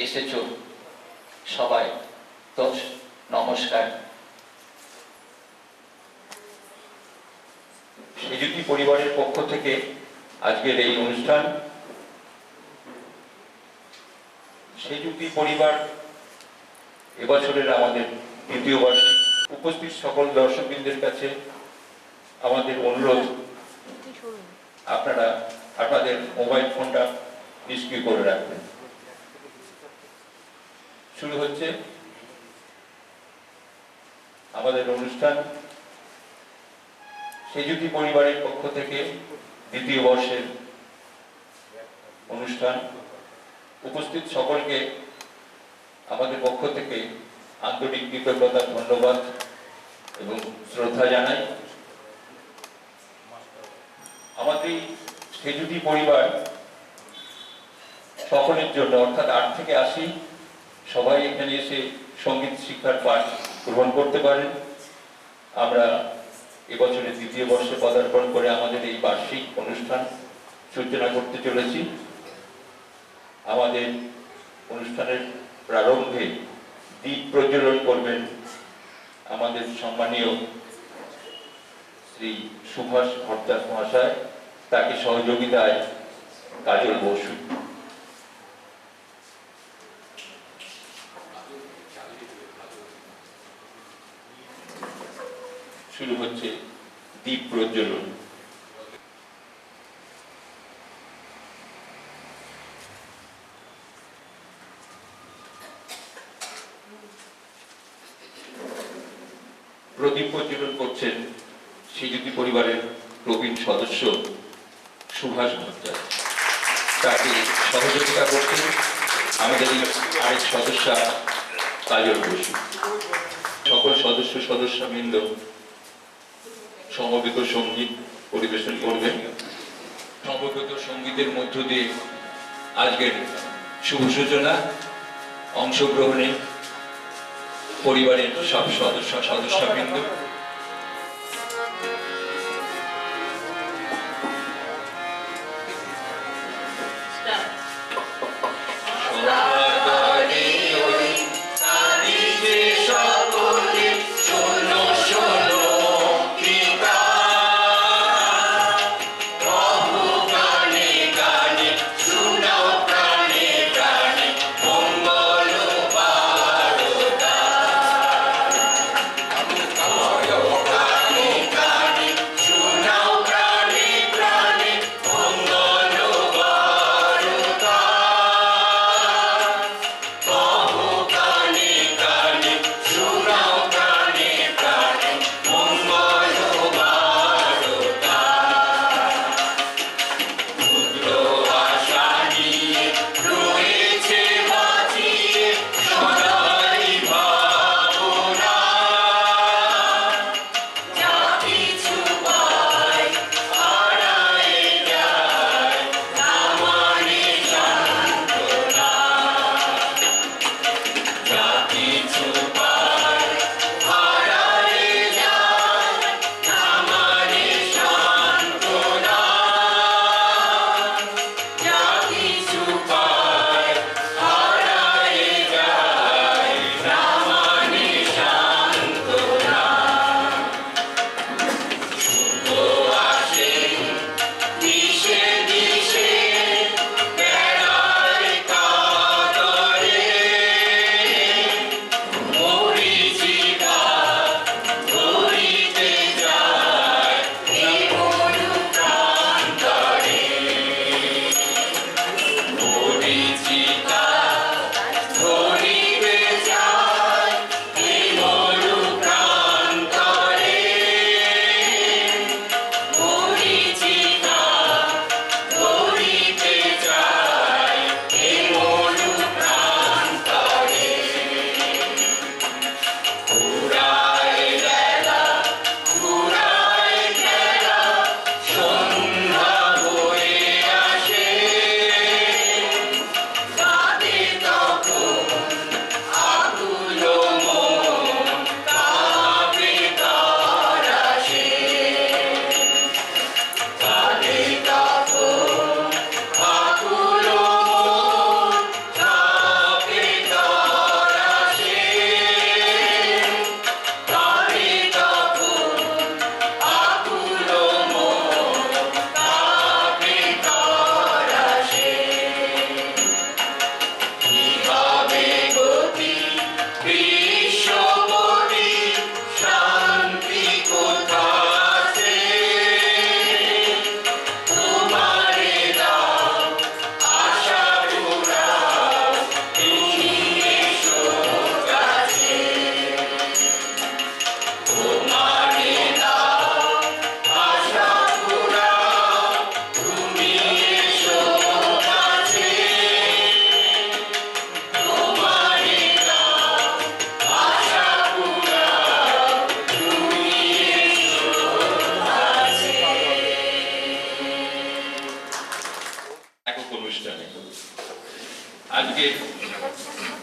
এসেছো সবাই, তো নমস্কার। সেজুতি পরিবারের পক্ষ থেকে আজকের এই অনুষ্ঠান। সেজুতি পরিবার এবছরের আমাদের দ্বিতীয় বার্ষিক। উপস্থিত সকল দর্শকবৃন্দের কাছে আমাদের অনুরোধ, আপনারা আপনাদের মোবাইল ফোনটা নিষ্ক্রিয় করে রাখবেন। শুরু হচ্ছে আমাদের অনুষ্ঠান। সেজুতি পরিবারের পক্ষ থেকে দ্বিতীয় বর্ষের অনুষ্ঠান। উপস্থিত সকলকে আমাদের পক্ষ থেকে আন্তরিক কৃতজ্ঞতা, ধন্যবাদ এবং শ্রদ্ধা জানাই। আমাদের সেজুতি পরিবার সকলের জন্য, অর্থাৎ 8 থেকে 80 সবাই এখানে এসে সঙ্গীত শিক্ষার পাঠ গ্রহণ করতে পারেন। আমরা এবছরের দ্বিতীয় বর্ষে পদার্পণ করে আমাদের এই বার্ষিক অনুষ্ঠান সূচনা করতে চলেছি। আমাদের অনুষ্ঠানের প্রারম্ভে দীপ প্রজ্বলন করবেন আমাদের সম্মানীয় শ্রী সুভাষ ভট্টাচার্য মহাশয়, তাকে সহযোগিতায় কাজল বসু। শুরু হচ্ছে দীপ প্রজ্বলন। প্রদীপ প্রজ্বলন করছেন সেজুতি পরিবারের প্রবীণ সদস্য সুভাষ ভট্টাচার্য। তাকে সহযোগিতা করছেন আমাদের আরেক সদস্যা কাজল বসু। সকল সদস্যবৃন্দ সমবেত সঙ্গীত পরিবেশন করবেন। সমবেত সঙ্গীতের মধ্য দিয়ে আজকের শুভ সূচনা। অংশগ্রহণে পরিবারের সব সদস্যবৃন্দ।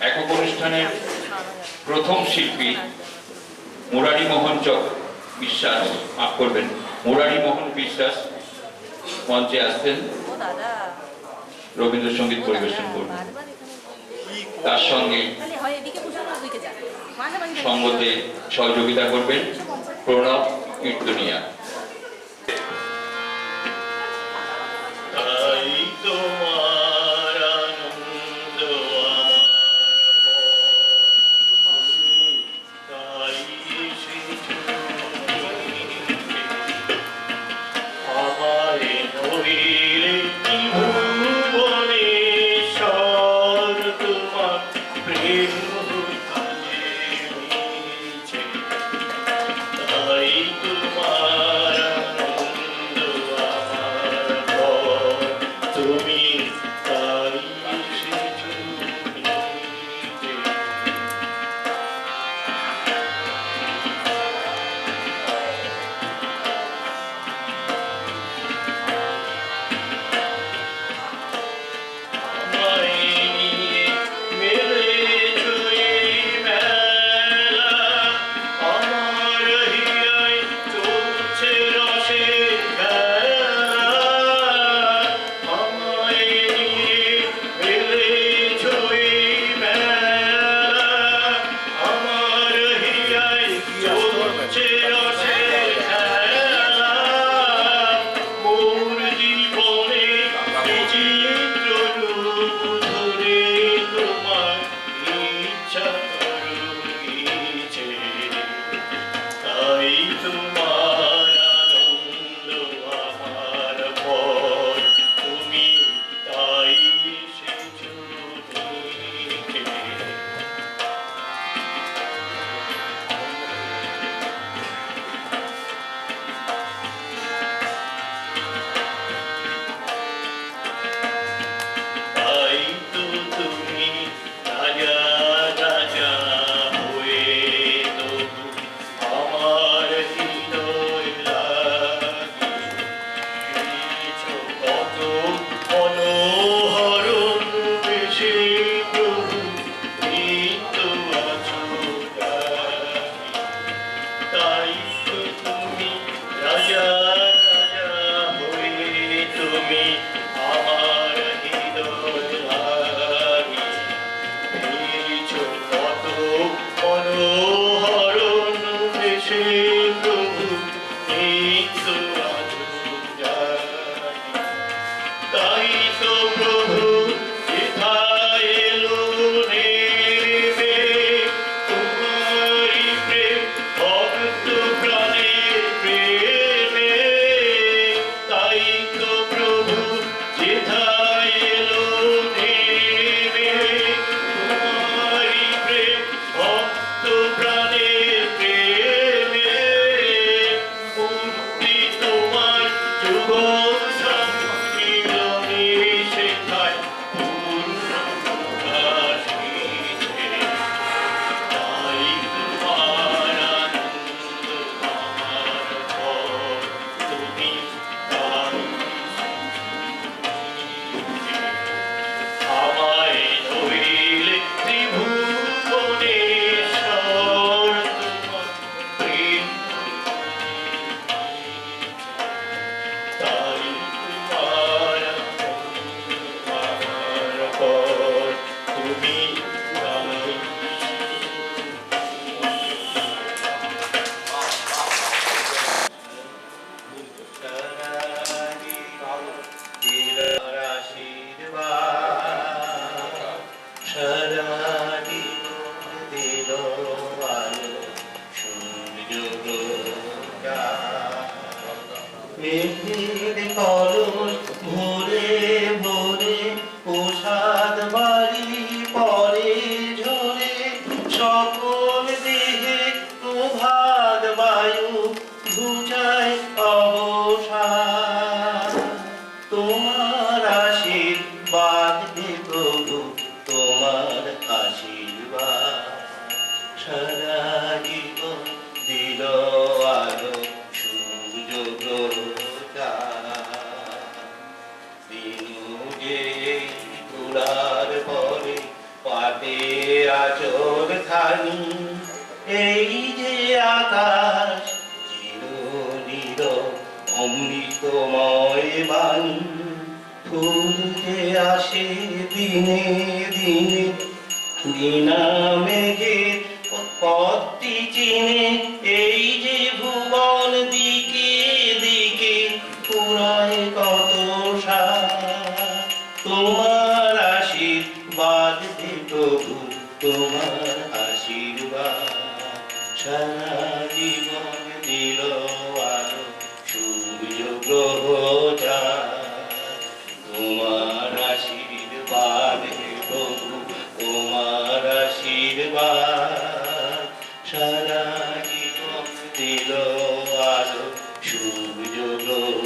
একক অনুষ্ঠানের প্রথম শিল্পী মুরারি মোহন বিশ্বাস, মাফ করবেন, মুরারি মোহন বিশ্বাস মঞ্চে আসছেন, রবীন্দ্রসঙ্গীত পরিবেশন করবেন। তার সঙ্গে সঙ্গতে সহযোগিতা করবেন প্রণব কীর্তনিয়া। হাতের আচর খানি, এই যে আকাশ চিরনীর অমৃতময় বাণী, ফুলতে আসে দিনে দিনে বিনা মেঘে পথটি চিনে, এই যে ভুবন দিকে দিকে পুরায় কত সার, তোমার আশীর্বাদ দে প্রভু, তোমার আশীর্বাদ সারা জীবন দিল আলো সূর্য গ্রহ চাঁদ, তোমার আশীর্বাদ হে প্রভু, তোমার আশীর্বাদ সারা জীবন দিল আলো সূর্য গ্রহ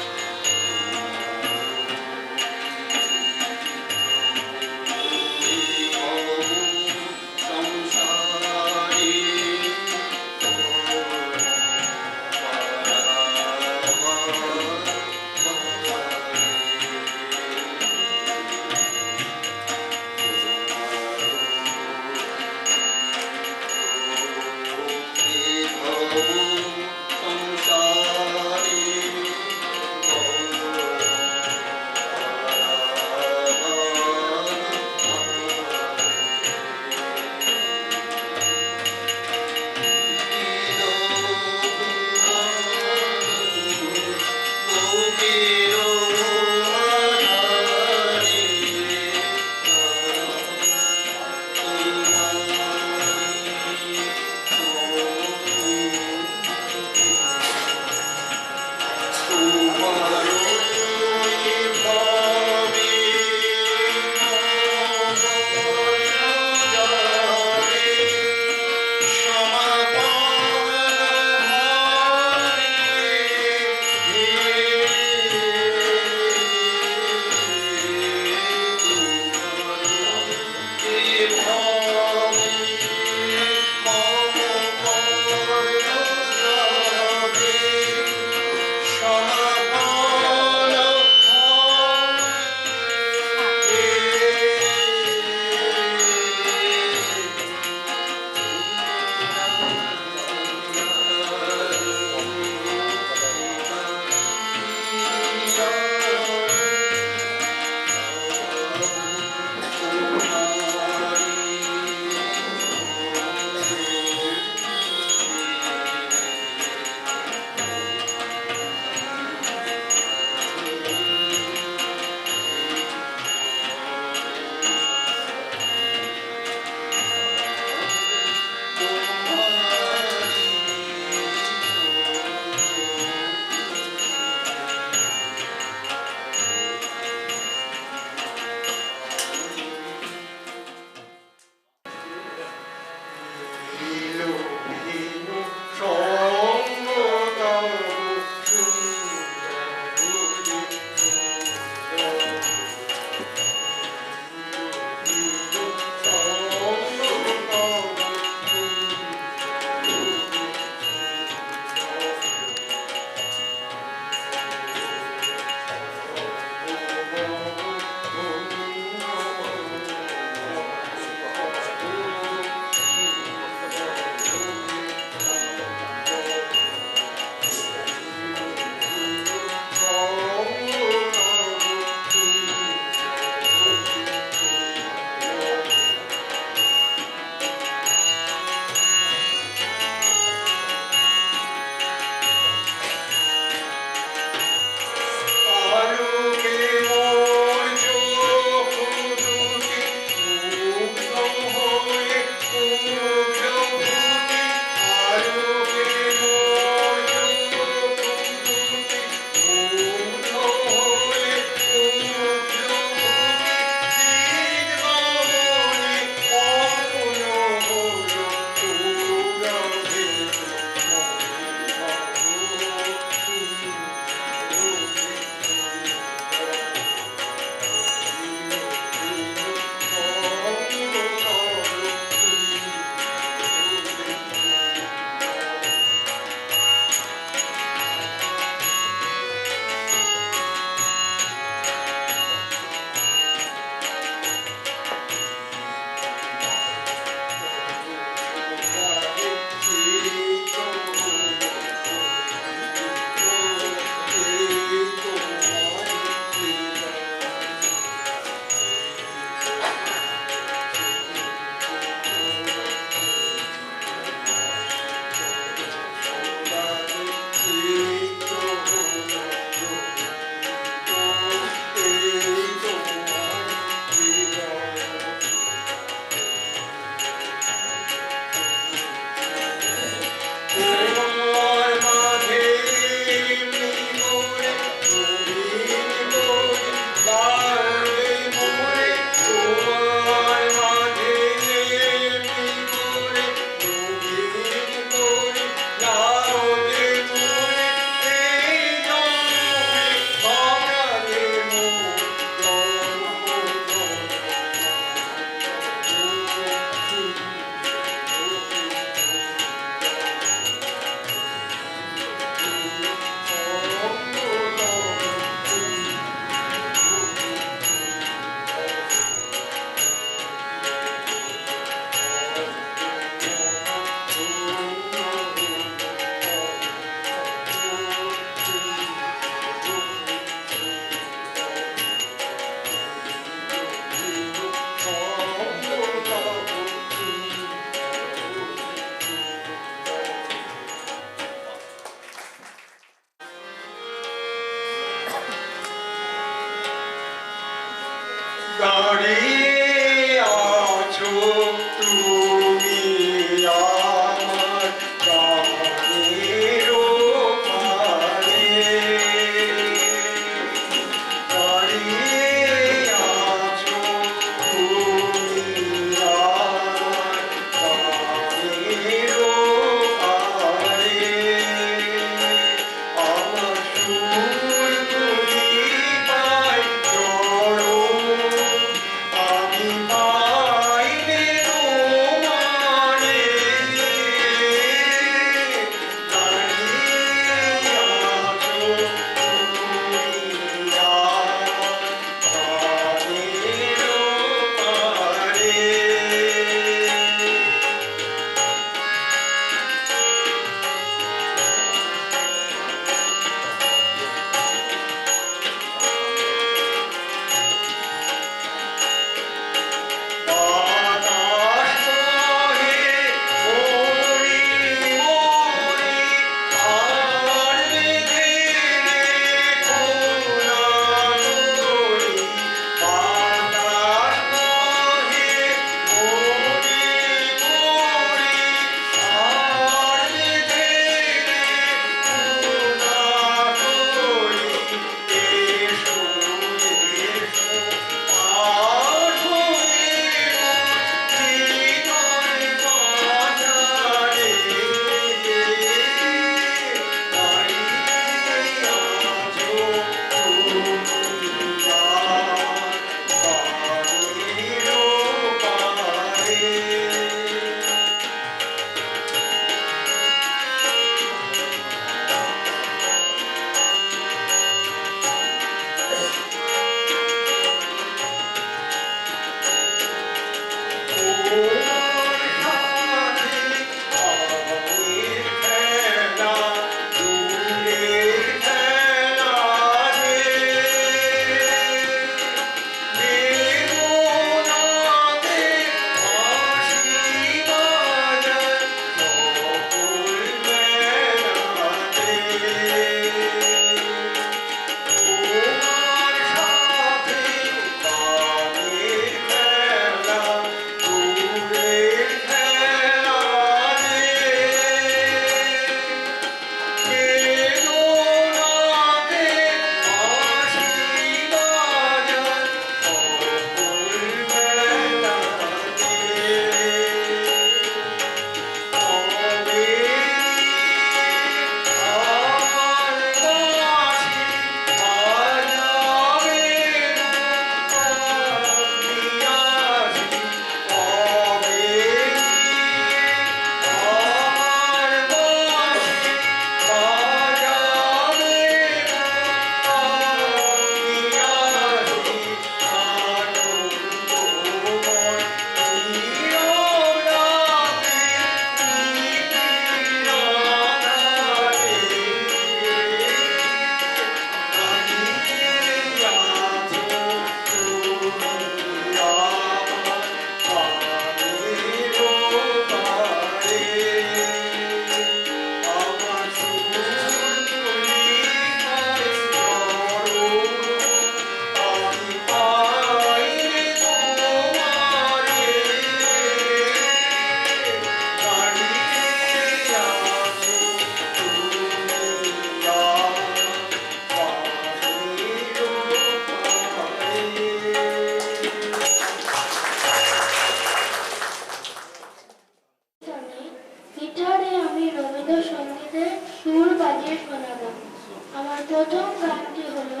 প্রথম গানটি হলো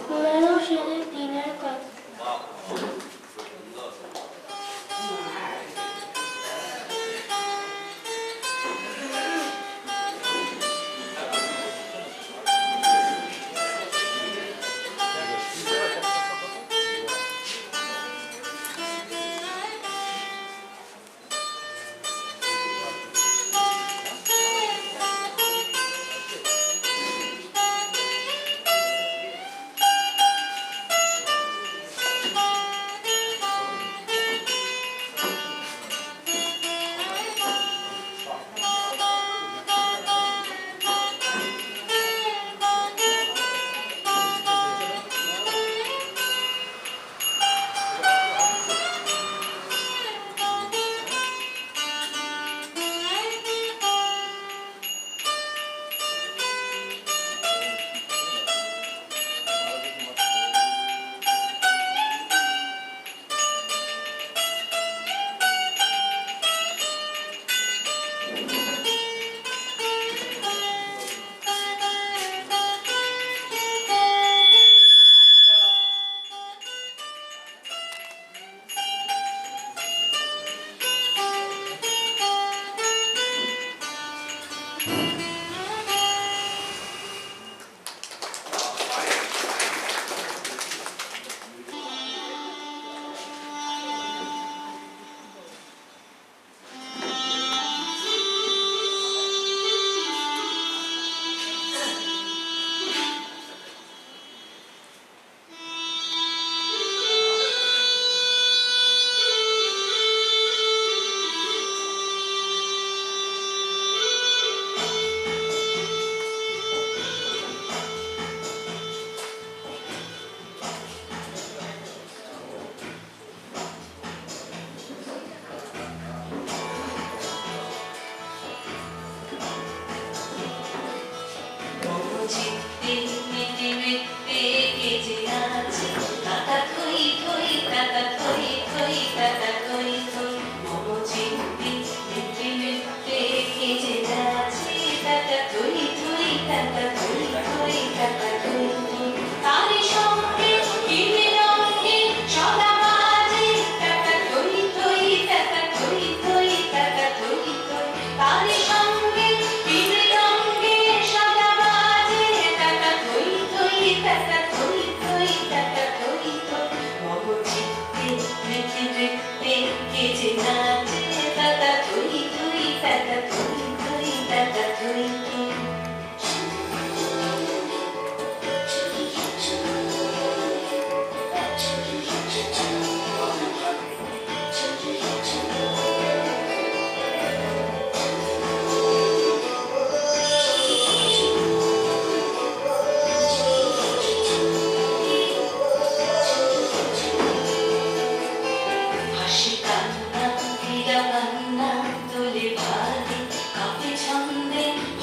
15 সেনের দিনের কথা।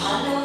ভালো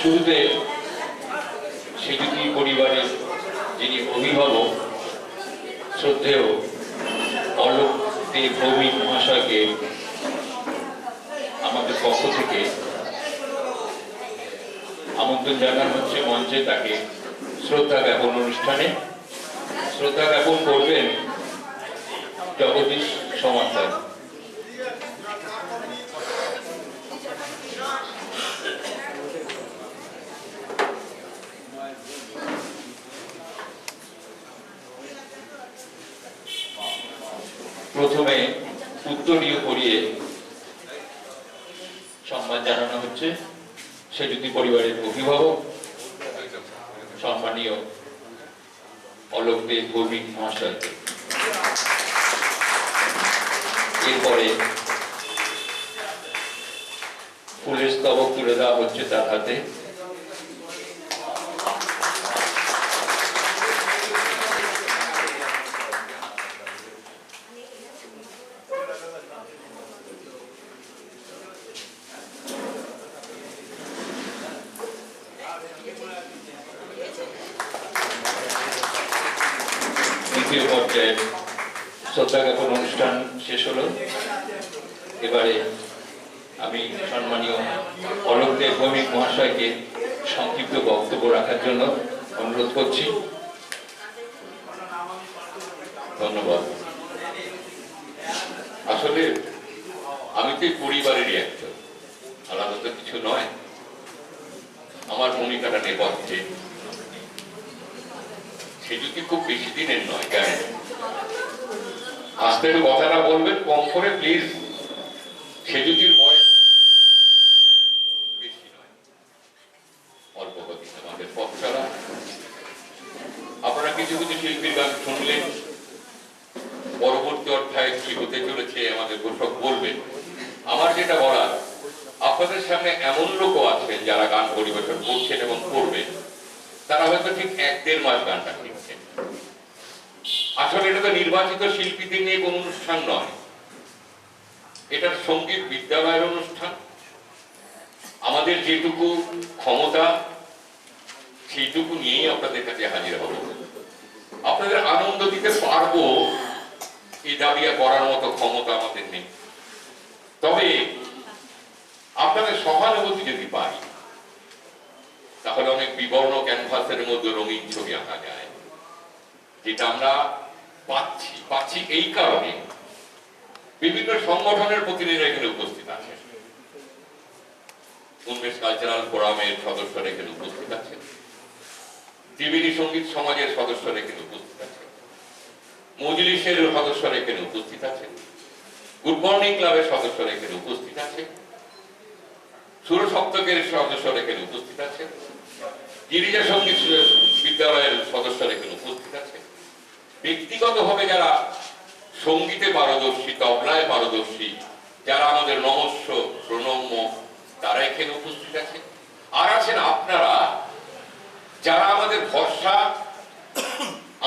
শুরুতে সেজুতি পরিবারের যিনি অভিভাবক শ্রদ্ধেয় অলোক দে ভৌমিক মহাশয়কে আমাদের পক্ষ থেকে আমন্ত্রণ জানানো হচ্ছে মঞ্চে। তাকে শ্রদ্ধা জ্ঞাপন অনুষ্ঠানে শ্রদ্ধা জ্ঞাপন করবেন জগদীশ সমাদার। প্রথমে উত্তরীয় করিয়ে সম্মান জানানো হচ্ছে সেজুতি পরিবারের অভিভাবক সম্মানীয় অলোক দে ভৌমিক মহাশয়কে। এরপরে ফুলের স্তবক তুলে দেওয়া হচ্ছে তার হাতে। দ্বিতীয় পর্যায়ে শ্রদ্ধা জ্ঞাপন অনুষ্ঠান শেষ হলো। এবারে আমি সম্মানীয় অলোক দে ভৌমিক মহাশয়কে সংক্ষিপ্ত বক্তব্য রাখার জন্য অনুরোধ করছি। ধন্যবাদ। আসলে আমি তো পরিবারেরই একজন, আলাদা তো কিছু নয়। আমার ভূমিকাটা নেপথ্যে, সে যদি খুব বেশি দিনের নয়, জানেন। আস্তে কথাটা বলবেন কম করে প্লিজ। সে যদি বয়স বেশি নয়, অল্প কদিন আমাদের পথ চলা। আপনারা কিছু কিছু শিল্পীর গান শুনলেন, পরবর্তী অধ্যায়ে কি হতে চলেছে আমাদের ঘোষক বলবেন। আমার যেটা বলার, আপনাদের সামনে এমন লোকও আছেন যারা গান পরিবেশন করছেন এবং করবেন, তারা হয়তো ঠিক 1-1.5 মাস গানটা শিখছেন। আসলে এটা তো নির্বাচিত শিল্পীদের নিয়ে কোন অনুষ্ঠান নয়, এটা সঙ্গীত বিদ্যালয়ের অনুষ্ঠান। আমাদের যেটুকু ক্ষমতা সেইটুকু নিয়েই আপনাদের কাছে হাজির হব। আপনাদের আনন্দ দিতে পারবো এই দাবি করার মতো ক্ষমতা আমাদের নেই, তবে আপনাদের সহানুভূতি যদি পাই তাহলে অনেক বিবর্ণ ক্যানভাসের মধ্যে রঙিন ছবি আঁকা যায়, যেটা আমরা পাচ্ছি এই কারণে বিভিন্ন সংগঠনের প্রতিনিধিরা এখানে উপস্থিত আছেন। উন্মেষ কালচারাল ফোরামের সদস্যরা এখানে উপস্থিত আছেন, ত্রিবেণী সঙ্গীত সমাজের সদস্যরা এখানে উপস্থিত আছেন, মজলিসের সদস্যরা এখানে উপস্থিত আছেন, গুড মর্নিং ক্লাবের সদস্যরা এখানে উপস্থিত আছেন, সুরসপ্তকের সদস্যরা এখানে উপস্থিত আছেন, গিরিজা সঙ্গীত বিদ্যালয়ের সদস্যরা এখানে উপস্থিত আছেন। ব্যক্তিগতভাবে যারা সঙ্গীতে পারদর্শী, তবলায় পারদর্শী, যারা আমাদের নমস্য প্রণম্য, তারা এখানে উপস্থিত আছেন। আর আছেন আপনারা, যারা আমাদের ভরসা,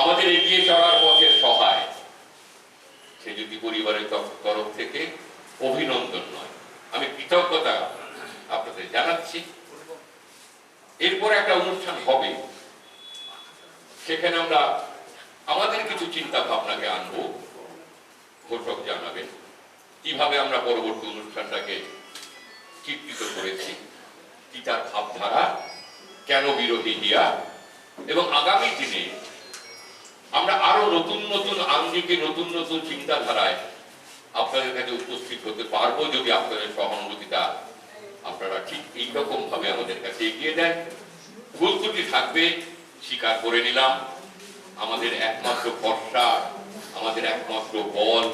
আমাদের এগিয়ে চলার পথের সহায়। সে যদি পরিবারের তরফ থেকে অভিনন্দন নয়, আমি কৃতজ্ঞতা আপনাদের জানাচ্ছি। এরপর একটা অনুষ্ঠান হবে, সেখানে আমরা আমাদের কিছু চিন্তা ভাবনাকে আনবো, ঘোষক জানাবেন কিভাবে আমরা পরবর্তী অনুষ্ঠানটাকে চিত্রিত করেছি, কি তার ভাবধারা, কেন বিরোধী দিয়া, এবং আগামী দিনে আমরা আরো নতুন নতুন আঙ্গিকে নতুন নতুন চিন্তাধারায় আপনাদের কাছে উপস্থিত হতে পারবো, যদি আপনাদের সহানুভূতিটা আপনারা ঠিক এইরকম ভাবে আমাদের কাছে এগিয়ে দেন। ভুল ত্রুটি থাকবে, স্বীকার করে নিলাম। আমাদের একমাত্র ভরসা, আমাদের একমাত্র বল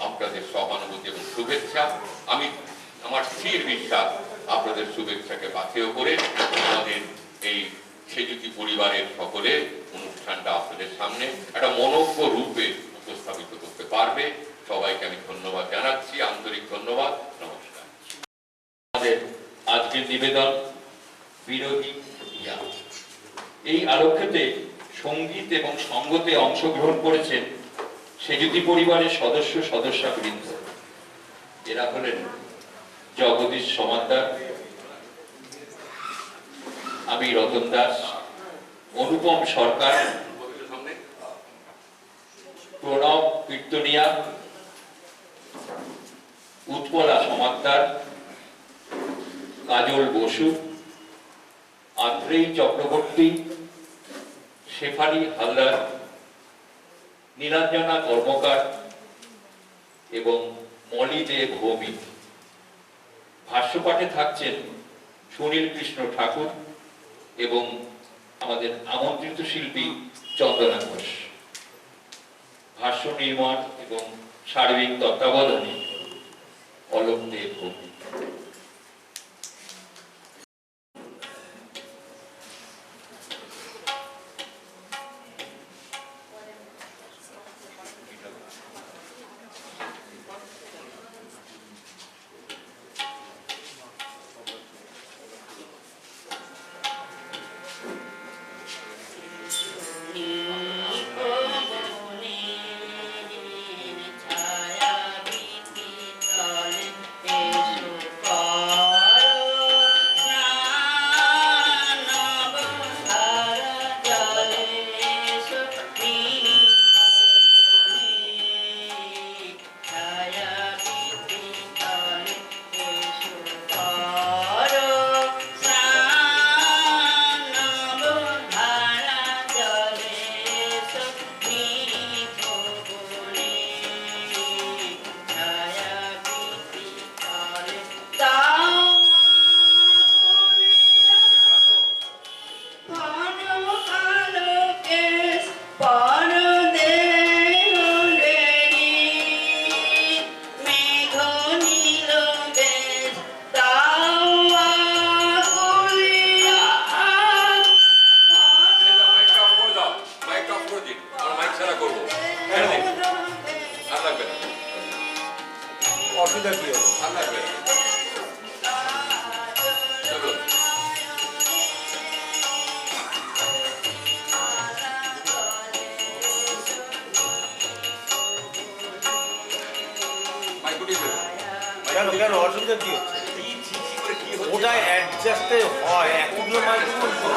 আপনাদের সহানুভূতি এবং শুভেচ্ছা। আমি আমার স্থির বিশ্বাস আপনাদের শুভেচ্ছাকে পাথেয় করে আমাদের এই সেজুতি পরিবারের সকলের অনুষ্ঠানটা আপনাদের সামনে একটা মনোজ্ঞ রূপে উপস্থাপিত করতে পারবে। সবাইকে আমি ধন্যবাদ জানাচ্ছি, আন্তরিক ধন্যবাদ। নমস্কার। আমাদের আজকের নিবেদন বিরোধী ইয়া। এই আলোকেতে সঙ্গীত এবং সঙ্গতে অংশগ্রহণ করেছেন সেজুতি পরিবারের সদস্যবৃন্দ। এরা হলেন জগদীশ সমাদার, আমি রতন দাস, অনুপম সরকার, সামনে প্রণব কীর্তনিয়া, উৎপলা সমাদ্দার, কাজল বসু, আত্রেয়ী চক্রবর্তী, শেফালি হালদার, নীলাঞ্জনা কর্মকার এবং মলি দে ভৌমিক। ভাষ্যপাঠে থাকছেন সুনীল কৃষ্ণ ঠাকুর এবং আমাদের আমন্ত্রিত শিল্পী চন্দনা ঘোষ। ভাষ্য নির্মাণ এবং সার্বিক তত্ত্বাবধানে অলোক দে ভৌমিক। অসুবিধা কি হলো? কেন কেন অসুবিধা কি হচ্ছে? ওটা অ্যাডজাস্টে হয়, এতগুলো মাইক্রোফোন তো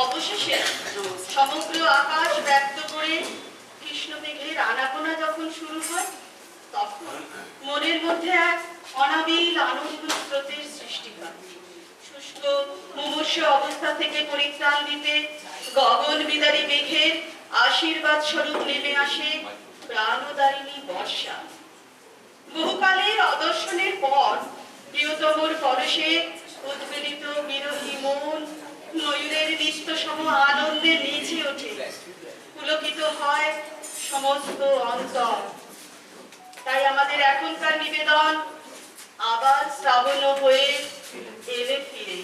অবশেষে সমগ্র আকাশ ব্যক্ত করে কৃষ্ণ মেঘের আনাগোনা যখন শুরু হয়, তখন মনের মধ্যে এক অনাবিল আনন্দ স্রোতের সৃষ্টি হয়। শুষ্ক মুমূর্ষ অবস্থা থেকে পরিত্রাণ দিতে গগন বিদারী মেঘের আশীর্বাদ স্বরূপ নেমে আসে প্রাণদায়িনী বর্ষা। বহুকালের অদর্শনের পর প্রিয়তমর পরশে উদ্বেলিত বিরহী মন ময়ূরের নিস্ত সম আনন্দে নেচে ওঠে, পুলকিত হয় সমস্ত অন্তর। তাই আমাদের এখনকার নিবেদন আবার শ্রাবণ হয়ে এলে ফিরে।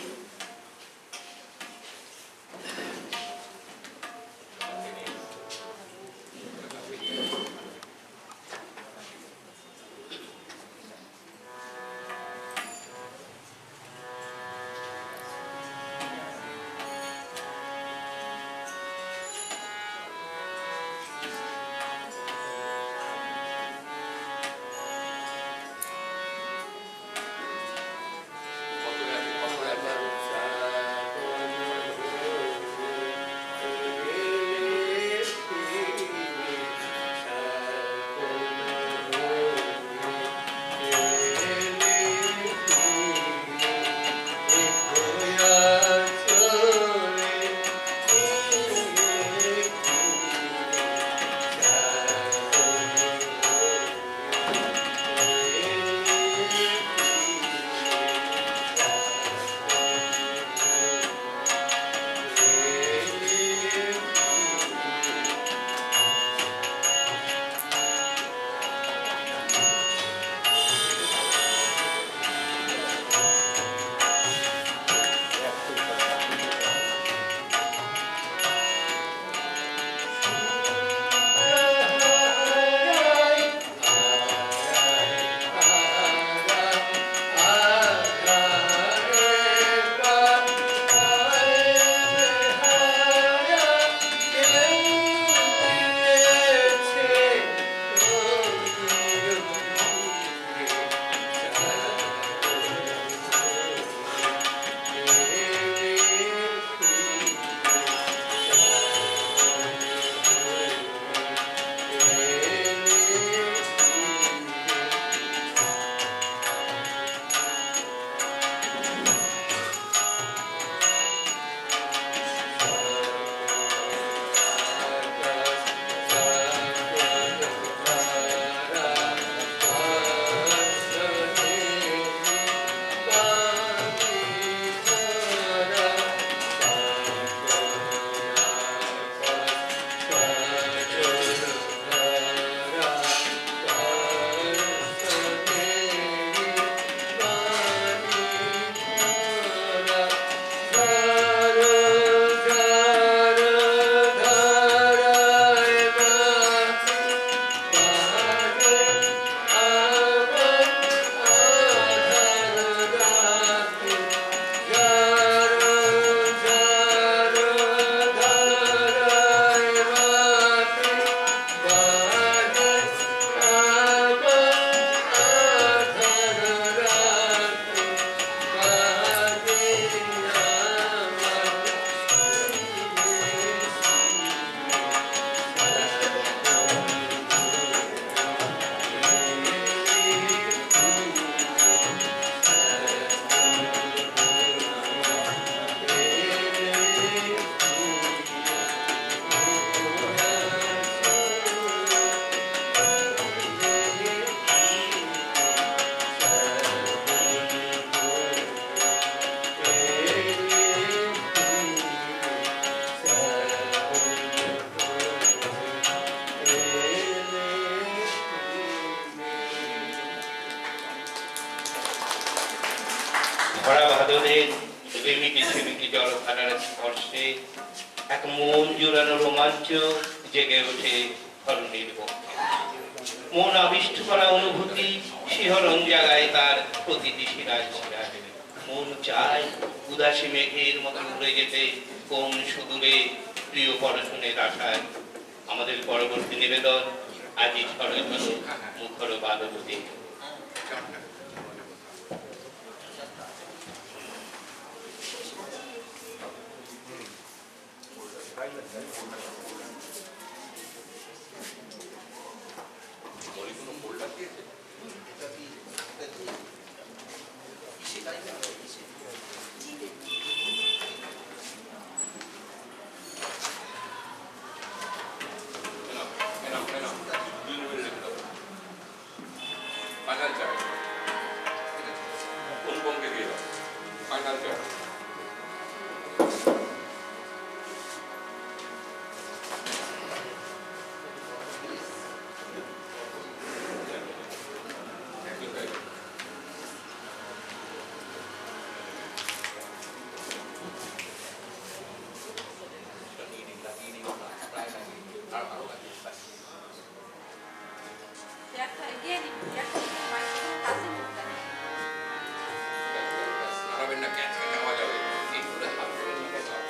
সাগরের রেমিটি ঝিমিটি জলধারার স্পর্শে এক মন জোড়ানো রোমাঞ্চ জেগে ওঠে ধরণীর পক্ষে। মন আবিষ্ট করা অনুভূতি শিহরণ জাগায় তার প্রতিটি শিরায় শিরায়। মন চায় উদাসী মেঘের মতো উড়ে যেতে কোন সুদূরে প্রিয় পরশনের আশায়। আমাদের পরবর্তী নিবেদন আজি ঝড় ঝড় মুখর বাদবতী। ফাইনাল চার্জ অনুপমকে দিয়ে দাও। ফাইনাল চার্জ হারাবেন না, ক্যাচ নেওয়া যাবে এই করে হাত করে নিয়ে যাও।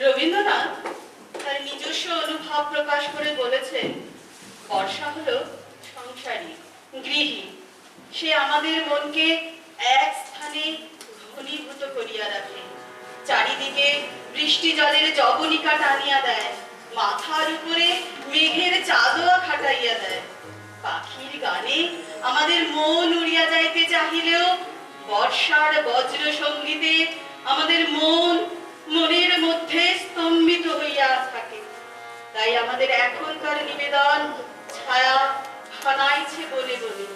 রবীন্দ্রনাথ তার নিজস্ব অনুভব প্রকাশ করে বলেছেন, বর্ষা হলো সংসারী, গৃহী। সে আমাদের মনকে এক স্থানে ঘনীভূত করিয়া রাখে, চারিদিকে বৃষ্টি জলের জবনিকা টানিয়া দেয়, মাথার উপরে মেঘের চাঁদোয়া খাটাইয়া দেয়। পাখির গানে আমাদের মন উড়িয়া যাইতে চাহিলেও বর্ষার বজ্র সঙ্গীতে আমাদের মনের মধ্যে স্তম্ভিত হইয়া থাকে। তাই আমাদের এখনকার নিবেদন ছায়া ঘনাইছে বলে বলে।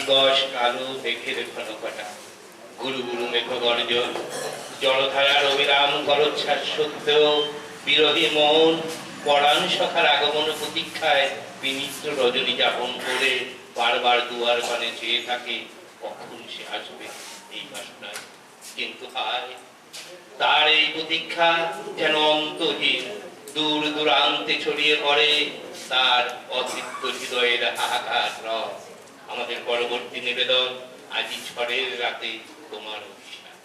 দিবস কালো মেঘের ঘনঘটা, গুরু গুরু মেঘ গর্জন, জলধারার অবিরাম করচ্ছাস সত্ত্বেও বিরহী মন পরাণ সখার আগমন প্রতীক্ষায় বিনিদ্র রজনী যাপন করে বারবার দুয়ার পানে চেয়ে থাকে কখন সে আসবে এই বাসনায়। কিন্তু হায়, তার এই প্রতীক্ষা যেন অন্তহীন, দূর দূরান্তে ছড়িয়ে পড়ে তার অতৃপ্ত হৃদয়ের হাহাকার রস। আমাদের পরবর্তী নিবেদন আজি ঝড়ের রাতে তোমার অভিশাপ।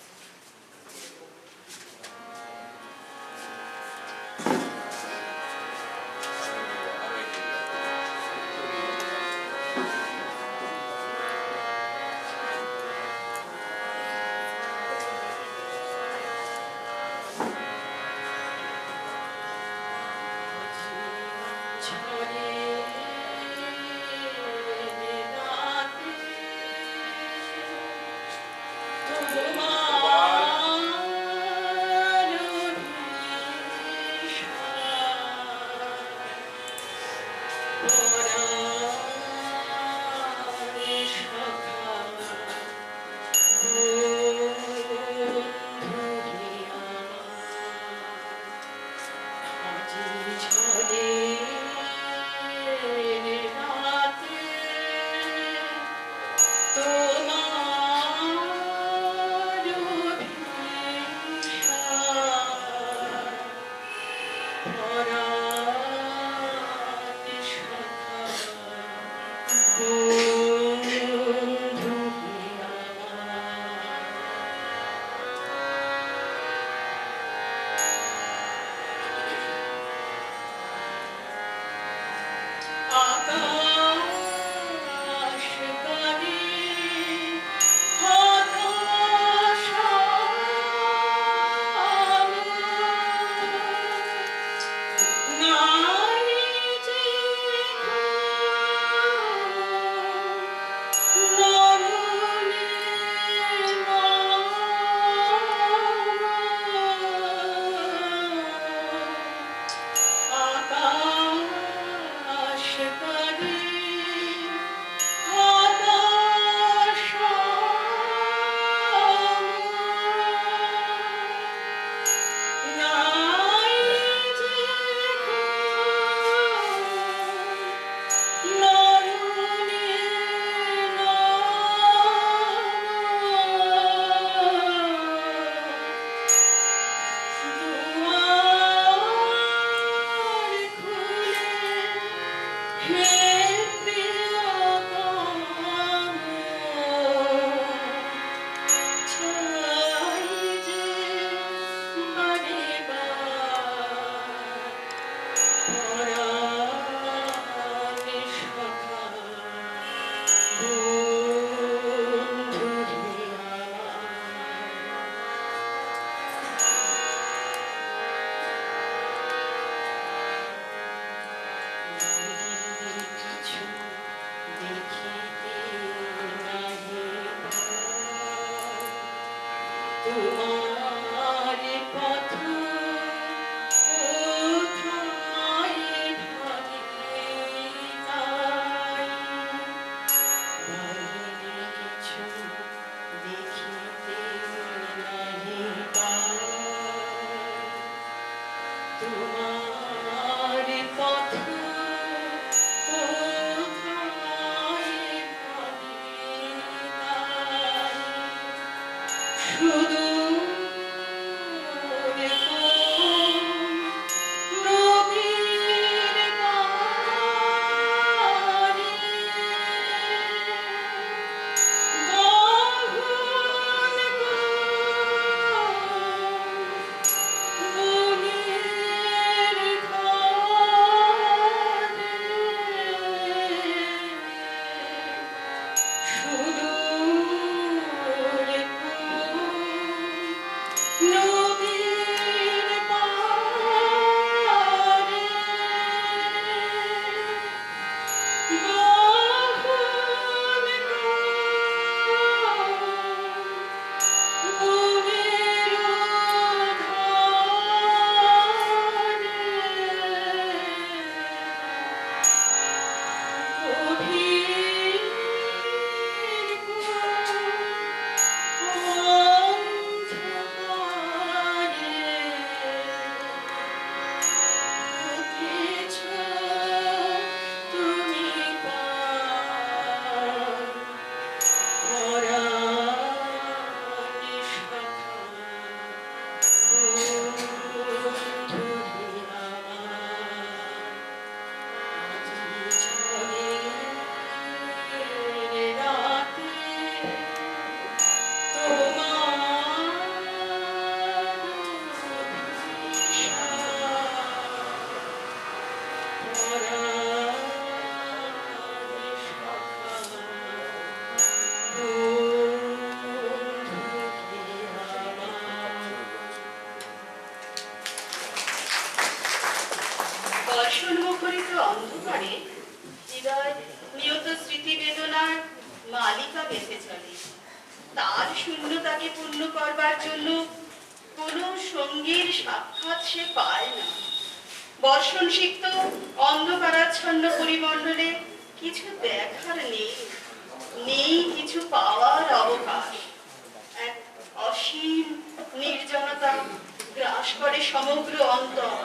দর্শন মুখরিত অন্ধকারে হৃদয় নিয়ত স্মৃতি বেদনার মালিকা বেঁচে চলে। তার শূন্যতাকে পূর্ণ করবার জন্য কোনো সঙ্গীর সাক্ষাৎ সে পায় না। বর্ষণ সিক্ত অন্ধকারাচ্ছন্ন পরিমণ্ডলে কিছু দেখার নেই, নেই কিছু পাওয়ার অবকাশ। এক অসীম নির্জনতা গ্রাস করে সমগ্র অন্তর।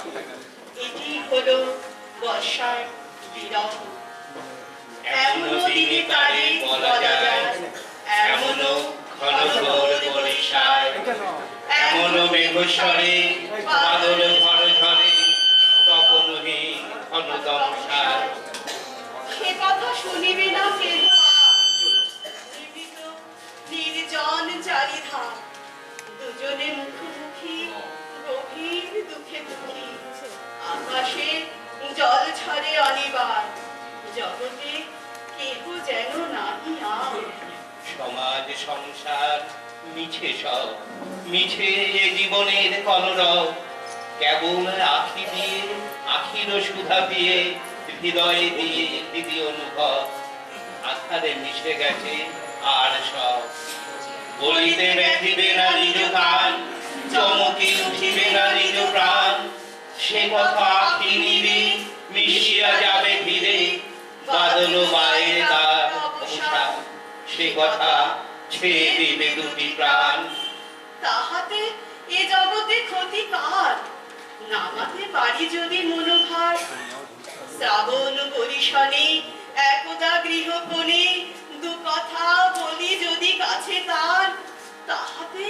এটি হলো বর্ষার বিরহ। এমনও দিনে তারে বলা যায়, এমনও ঘন ঘোর বর্ষায়, এমনও মেঘস্বরে বাদল ঝড় ঝরে, তপনহি ঘন দমসায়। সে কথা শুনিবে না কেহ আর। নিবিড় নির্জন চারিধার, দুজনে মুখোমুখি গভীর দুঃখে দুঃখী। আকাশে জল ঝরে অনিবার, জগতে কেহ যেন নাহি আর। সমাজ সংসার মিছে সব, মিছে এ জীবনের কলরব। কেবল আখি দিয়ে আখির সুধা দিয়ে হৃদয়ে দিয়ে দিদি অনুভব। আধারে মিশে গেছে আর সব, বলিতে ব্যথিবে না নিজ কান, চমকে উঠিবে না নিজ প্রাণ। সে কথা আখি নিবে মিশিয়া যাবে ধীরে, বাদল বাইরে তার অবসান। সে কথা ছেয়ে দিবে দুটি প্রাণ। তাহাতে এ জগতে ক্ষতি কার? নামাতে পারি যদি মনোভার। শ্রাবণ বরিশনে একদা গৃহকোণে দু কথা বলি যদি কাছে তার, তাহাতে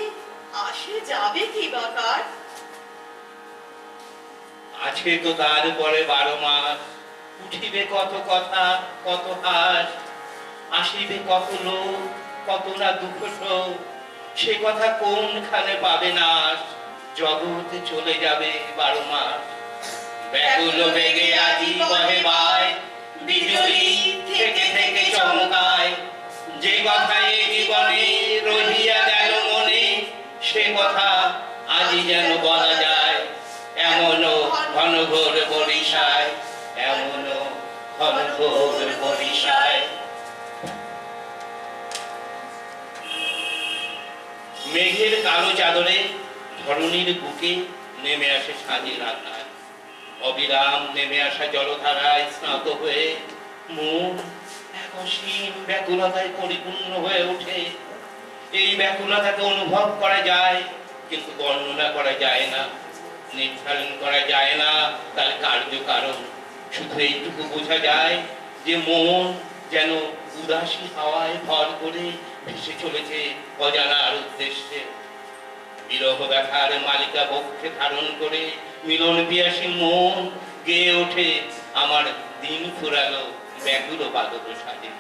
আসে যাবে কি বাকার? আছে তো তার পরে 12 মাস, উঠিবে কত কথা কত হাস, আসিবে কত লোক কত না দুঃখ শোক। সে কথা কোনখানে পাবে নাশ, জগতে চলে যাবে 12 মাস। ব্যাকুল বেগে আজি বহে বায়, বিজয়ী থেকে থেকে চমকায়। যে কথা এ জীবনে রহিয়া গেল মনে, সে কথা আজি যেন বলা যায়। এমনও ঘন ঘোর বরিশায়, এমনও ঘন ঘোর বরিশায়। মেঘের কালো চাদরে ধরণীর বুকে নেমে আসে সাঁঝের আন্ধার। অবিরাম নেমে আসা জলধারায় স্নাত হয়ে মন এক অসীম ব্যাকুলতায় পরিপূর্ণ হয়ে ওঠে। এই ব্যাকুলতাকে অনুভব করা যায়, কিন্তু বর্ণনা করা যায় না, নির্ধারণ করা যায় না তার কার্যকারণ। শুধু এইটুকু বোঝা যায় যে মন যেন উদাসী হাওয়ায় ভর করে ভেসে চলেছে অজানার উদ্দেশ্যে। বিরহ ব্যথার মালিকা বক্ষে ধারণ করে মিলন পিয়াসী মন গেয়ে ওঠে আমার দিন ফুরালো ব্যাকুল বাদল সাজে।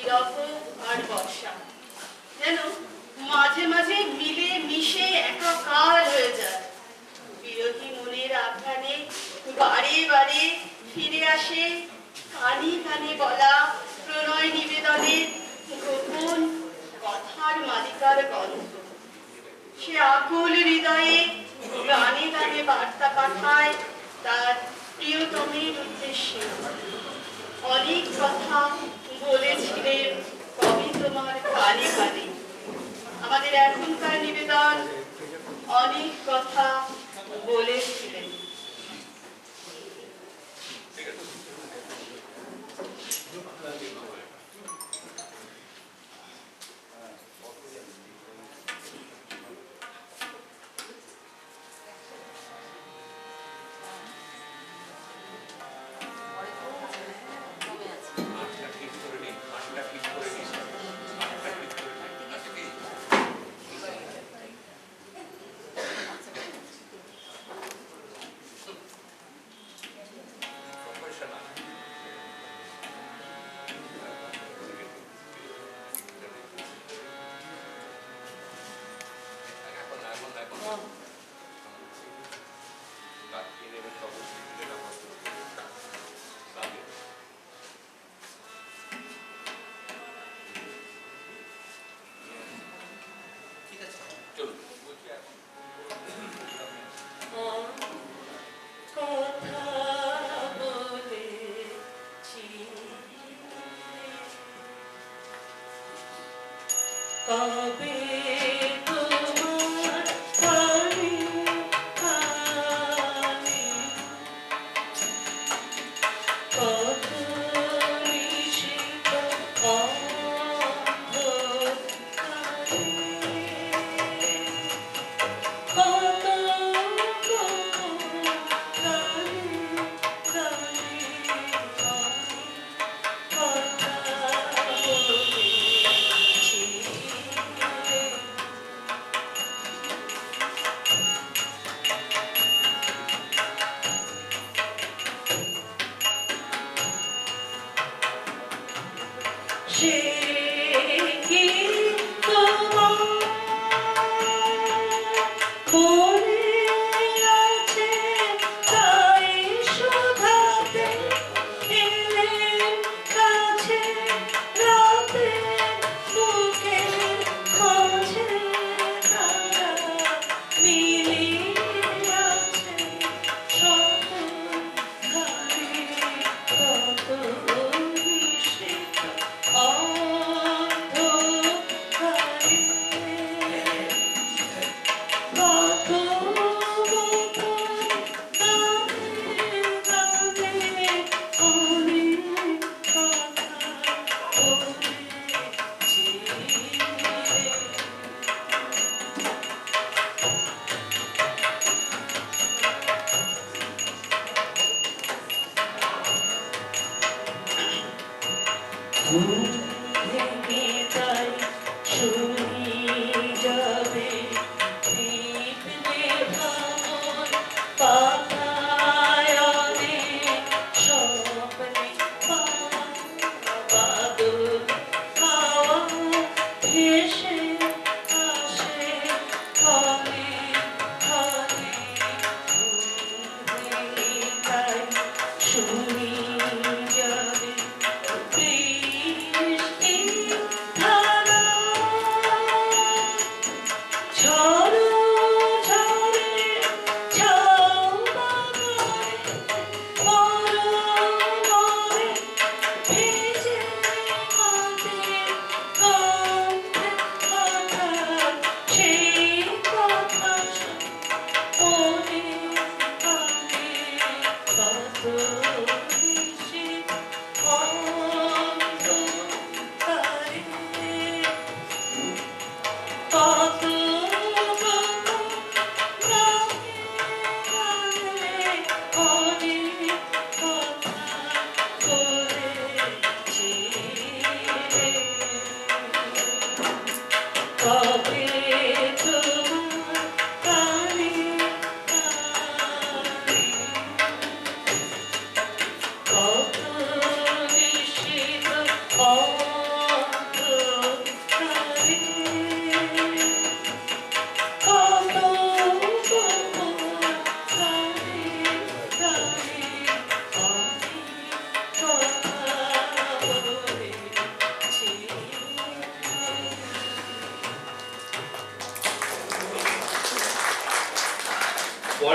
শীরক আর বর্ষা যেন মাঝে মাঝে মিলে মিশে একাকার হয়ে যায়। বিরোধী মনের আঘ্রাণে বারে বারে ফিরে আসে কানে কানে বলা প্রণয় নিবেদনের গোপন কথার মালিকার গন্ধ। সে আকুল হৃদয়ে গানে গানে বার্তা পাঠায় তার প্রিয়তমের উদ্দেশ্যে। অনেক কথা বলেছিলেন কবি তোমার কানে কানে। আমাদের এখনকার নিবেদন অনেক কথা বলেছিলেন।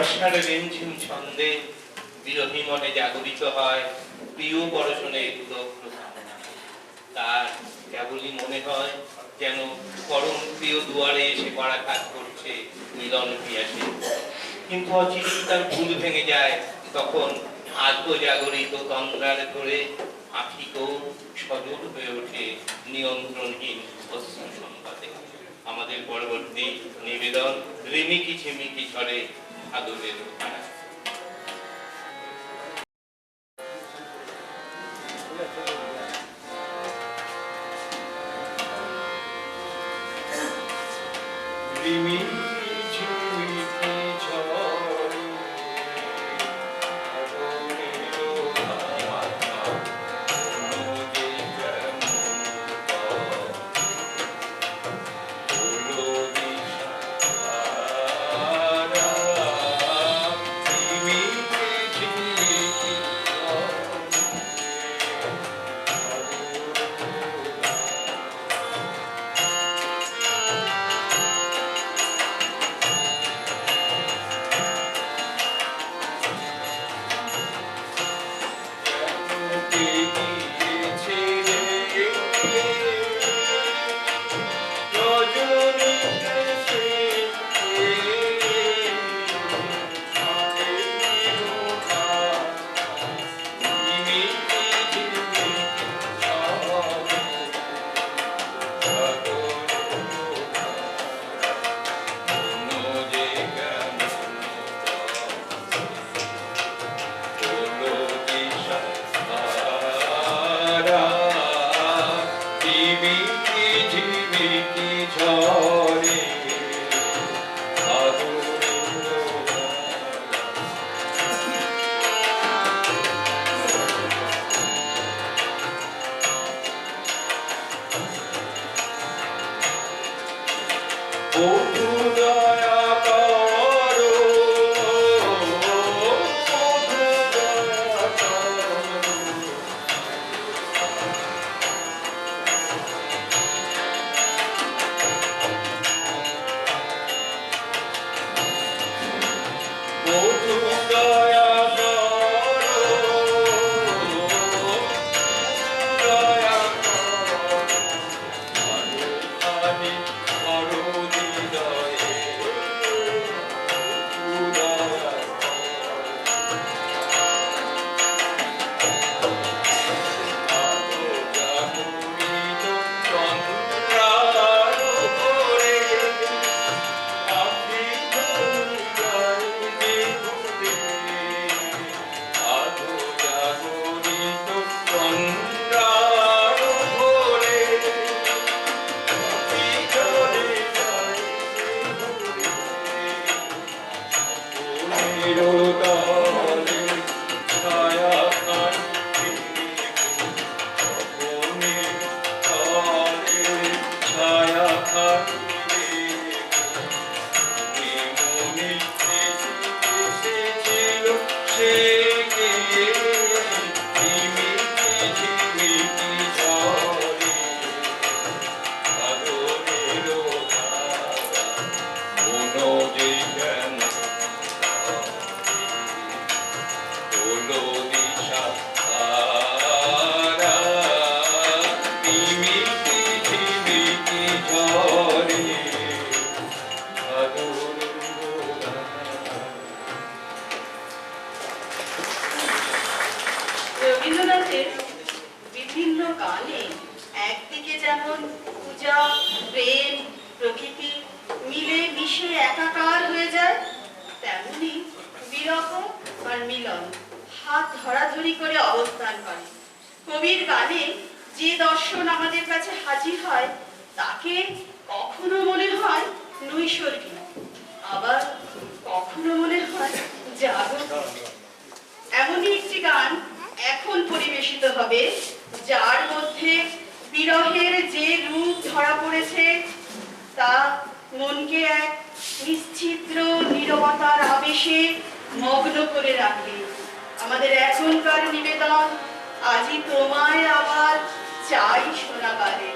বর্ষার রিমঝিম ছন্দে বিরহী মনে জাগরিত হয় প্রিয় পরশনের উদগ্র কামনা। তার কেবলই মনে হয় যেন পরম প্রিয় দুয়ারে এসে করাঘাত করছে মিলন পিয়াসে। কিন্তু অচিরেই তার ভুল ভেঙে যায়, তখন আদ্য জাগরিত তন্দ্রার ধরে আখিকও সজল হয়ে ওঠে নিয়ন্ত্রণহীন অশ্রু সংবাদে। আমাদের পরবর্তী নিবেদন রিমিকি ঝিমিকি ঝরে আদরের ধারা। রবীন্দ্রনাথের বিভিন্ন গানে একদিকে যেমন পূজা, প্রেম, প্রকৃতি মিলে মিশে একাকার হয়ে যায়, তেমনি বিরহ আর মিলন হাত ধরাধরি করে অবস্থান করে। কবির গানে যে দর্শন আমাদের কাছে হাজির হয় তাকে কখনো মনে হয় নৈসর্গিক, আবার কখনো মনে হয় জাগতিক। এমনই একটি গান এখন পরিবেশিত হবে, যার মধ্যে বিরহের যে রূপ ধরা পড়েছে তা মনকে এক নিশ্চিদ্র নীরবতার আবেশে মগ্ন করে রাখে। আমাদের এখনকার নিবেদন আজই তোমায় আবার চাই শোনাবারে।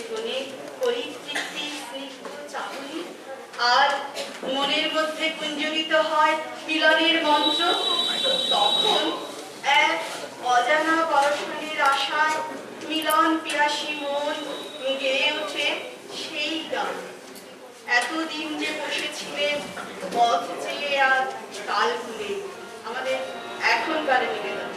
শোনে পরিতৃপ্তি স্নিগ্ধ চাহনি, আর মনের মধ্যে কুঞ্জরিত হয় মিলনের মন্ত্র। তখন এক অজানা পরশনের আশায় মিলন পিয়াসী মন গেয়ে ওঠে সেই গান। এতদিন যে বসেছিলেন পথ চেয়ে আর কাল ভুলে, আমাদের এখনকার নিবেদন।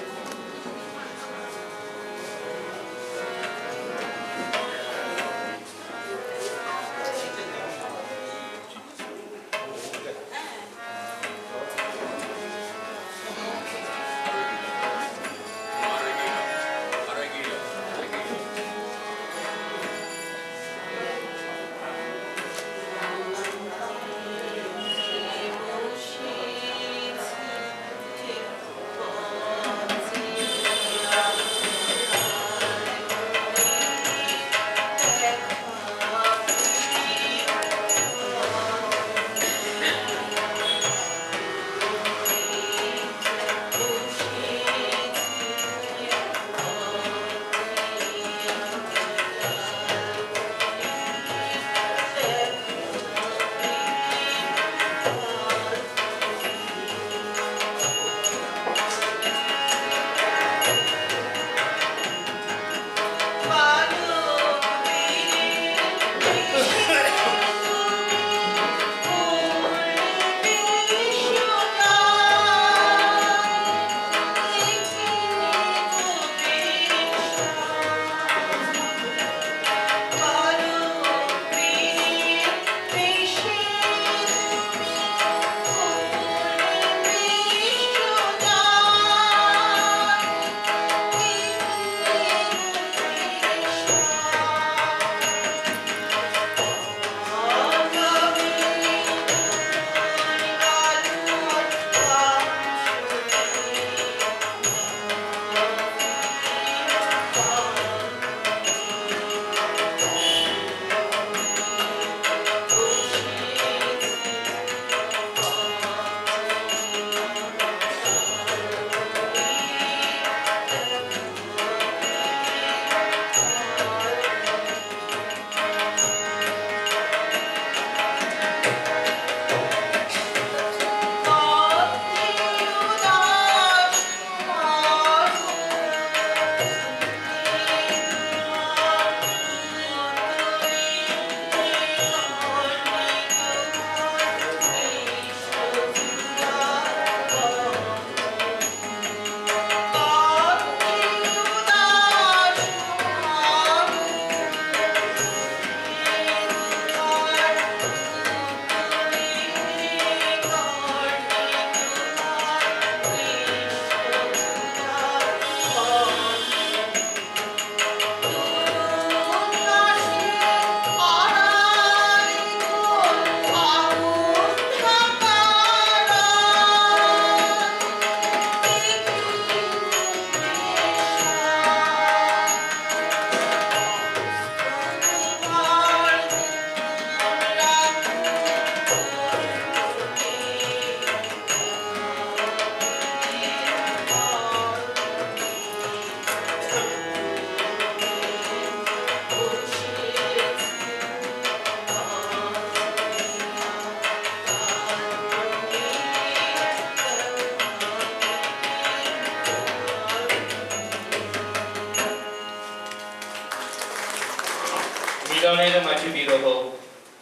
মিলনের মাঝে বিরহ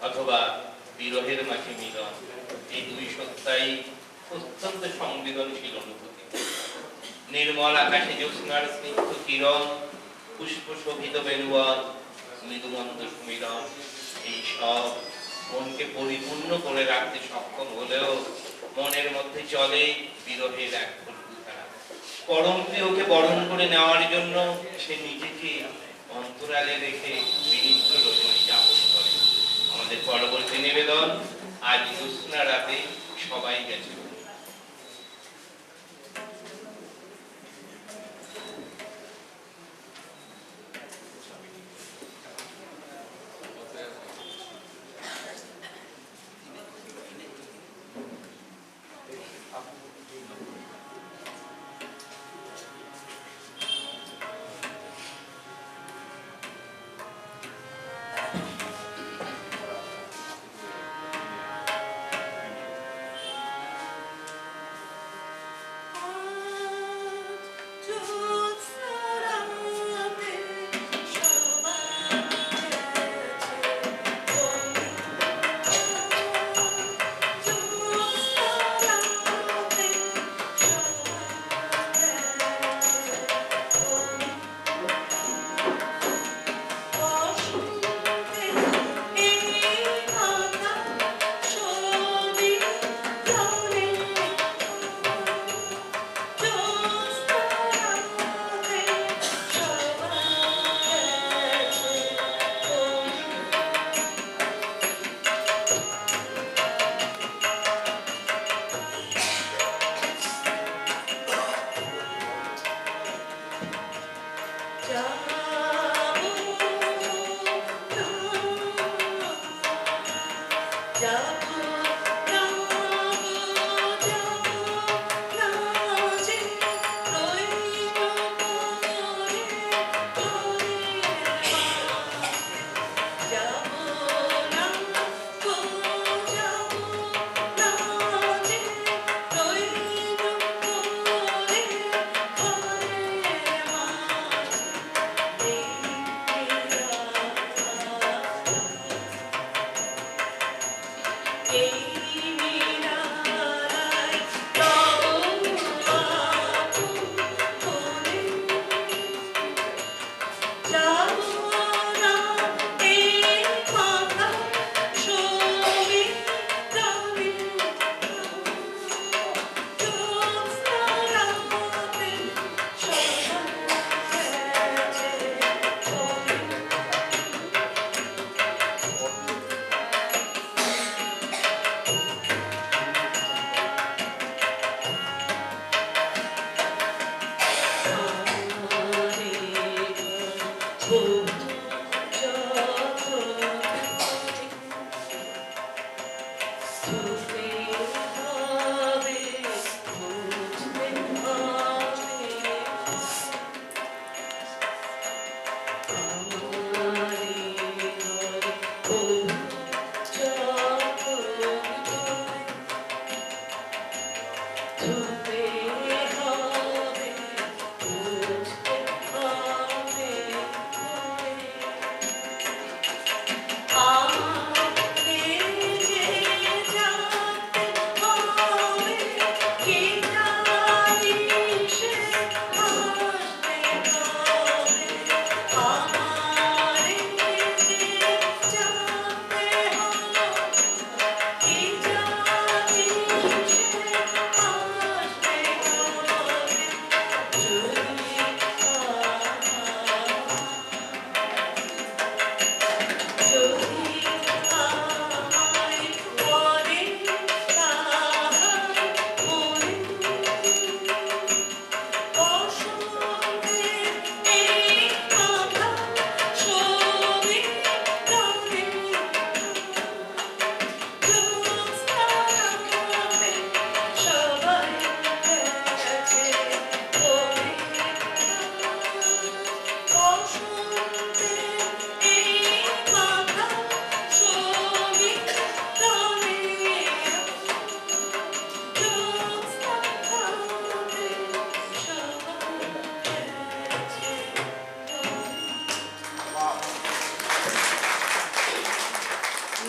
অথবা বিরহের মাঝে মিলন, এই দুই সত্তাই অত্যন্ত সংবেদনশীল অনুভূতি। নির্মল আকাশে জ্যোৎস্নার স্নিগ্ধ কিরণ, পুষ্প শোভিত বেলুবন, মৃদুমন্দ সুমিরন, এই সব মনকে পরিপূর্ণ করে রাখতে সক্ষম হলেও মনের মধ্যে চলে বিরহের এক ধারা। পরম প্রিয়কে বরণ করে নেওয়ার জন্য সে নিজেকে অন্তরালে রেখে বিনিদ্র রজনী যাপন করে। আমাদের পরবর্তী নিবেদন, আজ জ্যোৎস্না রাতে সবাই গেছে।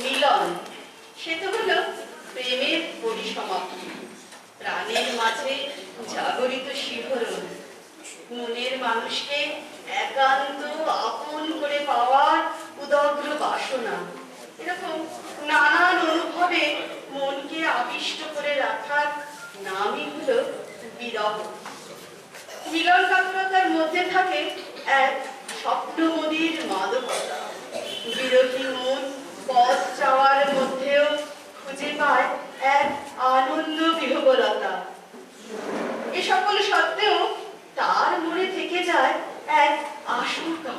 মিলন সে তো হলো প্রেমের পরিসমাপ্তি, প্রাণের মাঝে জাগরিত শিহরণ, মনের মানুষকে একান্ত আপন করে পাওয়ার উদগ্র বাসনা, এরকম নানান অনুভবে মনকে আবিষ্ট করে রাখার নামই হলো বিরহ। মিলন কাতরতার মধ্যে থাকে এক স্বপ্নময়ীর মাদকতা। বিরহী মন পথ চাওয়ার মধ্যেও খুঁজে পায় এক আনন্দ বিহবলতা। এ সকল সত্ত্বেও তার মনে থেকে যায় এক আশঙ্কা।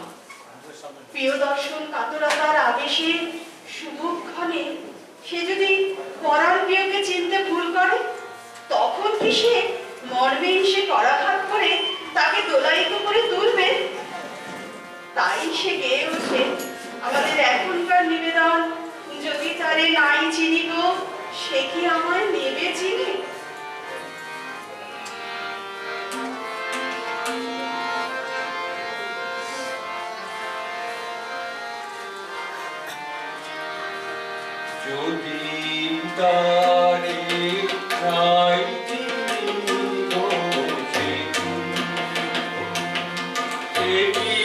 প্রিয় দর্শন কাতরতার আবেশে শুভক্ষণে সে যদি পরাণ প্রিয়কে চিনতে ভুল করে, তখন কি সে মর্মে এসে করাঘাত করে তাকে দোলায়িত করে তুলবে? তাই সে গেয়ে ওঠে আমাদের এখনকার নিবেদন, যদি তারে নাই চিনি গো সে কি আমায় নেবে চিনি। যদি তারে নাই চিনি গো সে কি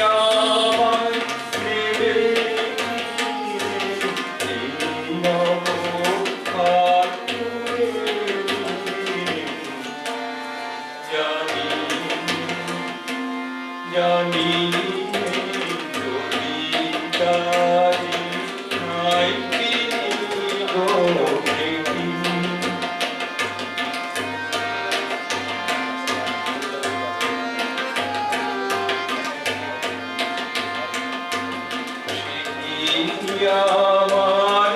আমায় নেবে জানি যদি তারে নাই চিনি গো সে কি আমার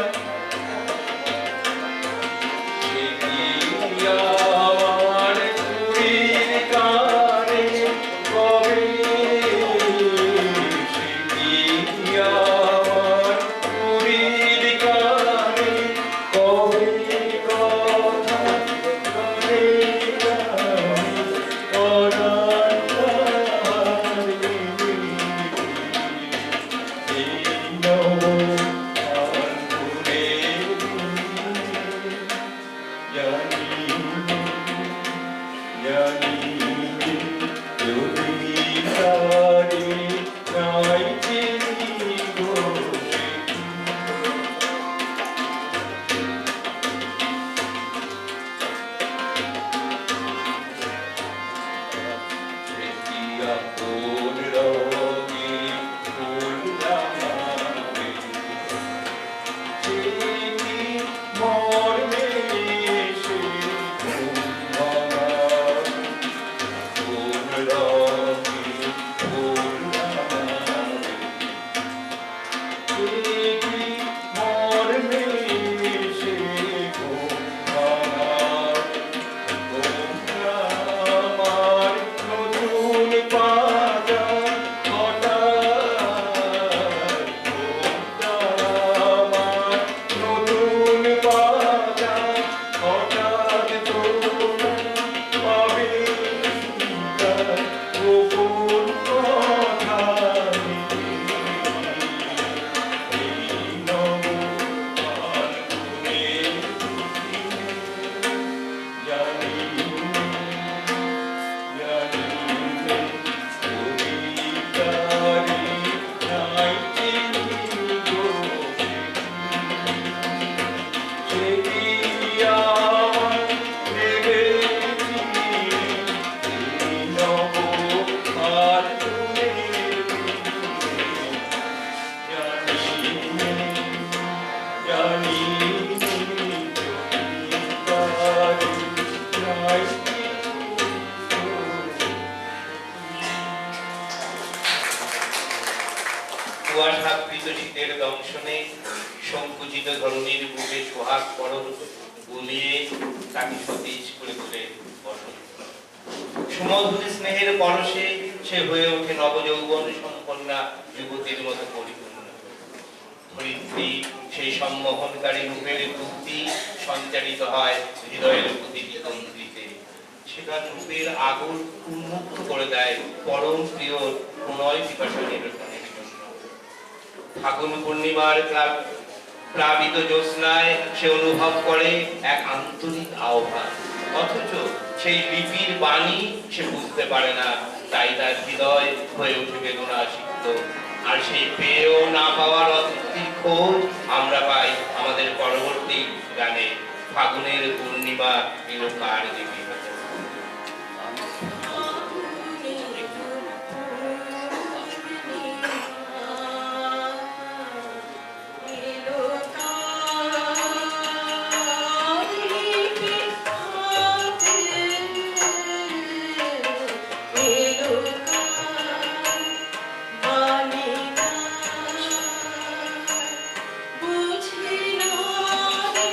কুয়াশাবৃত শীতের দংশনে সংকুচিত ধরনীর বুকে সোহাগ পরল গুলিয়ে তাকে সতেজ করে তোলে বসন্ত। সুমধুর স্নেহের পরশে সে হয়ে ওঠে নবযৌবন সম্পন্না যুবতীর মতো পরিপূর্ণ। ধরিত্রী সেই সম্মোহনকারী রূপের ভক্তি সঞ্চারিত হয় হৃদয়ের প্রতিটি তন্ত্রীতে। সেখান রূপের আগুন উন্মুক্ত করে দেয় পরম প্রিয় প্রণয় পিপাসা নিরসনের জন্য। ফাগুন পূর্ণিমার প্লাবিত জ্যোৎস্নায় সে অনুভব করে এক আন্তরিক আহ্বান, অথচ সেই লিপির বাণী সে বুঝতে পারে না, তাই তার হৃদয় হয়ে উঠে বেদনাসিক্ত। আর সেই পেয়েও না পাওয়ার অতৃপ্তির খোঁজ আমরা পাই আমাদের পরবর্তী গানে ফাগুনের পূর্ণিমা এলো কার দেবী হাতে। বুঝি না রে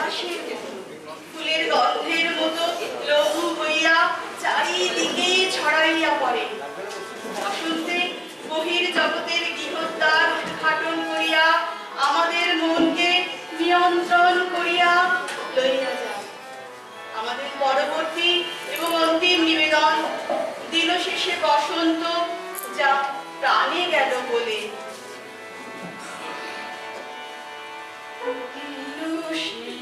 বাতাসের মতো, ফুলের গন্ধের মতো লঘু হইয়া চারিদিকে ছড়াইয়া পড়ে। বসন্তে বহির জগতের গৃহদ্বার উদ্ঘাটন করিয়া আমাদের মনকে নিয়ন্ত্রণ করিয়া লইয়া যায়। আমাদের পরবর্তী এবং অন্তিম নিবেদন দিন শেষে বসন্ত, যা প্রাণে গেল বলে। দিন শেষে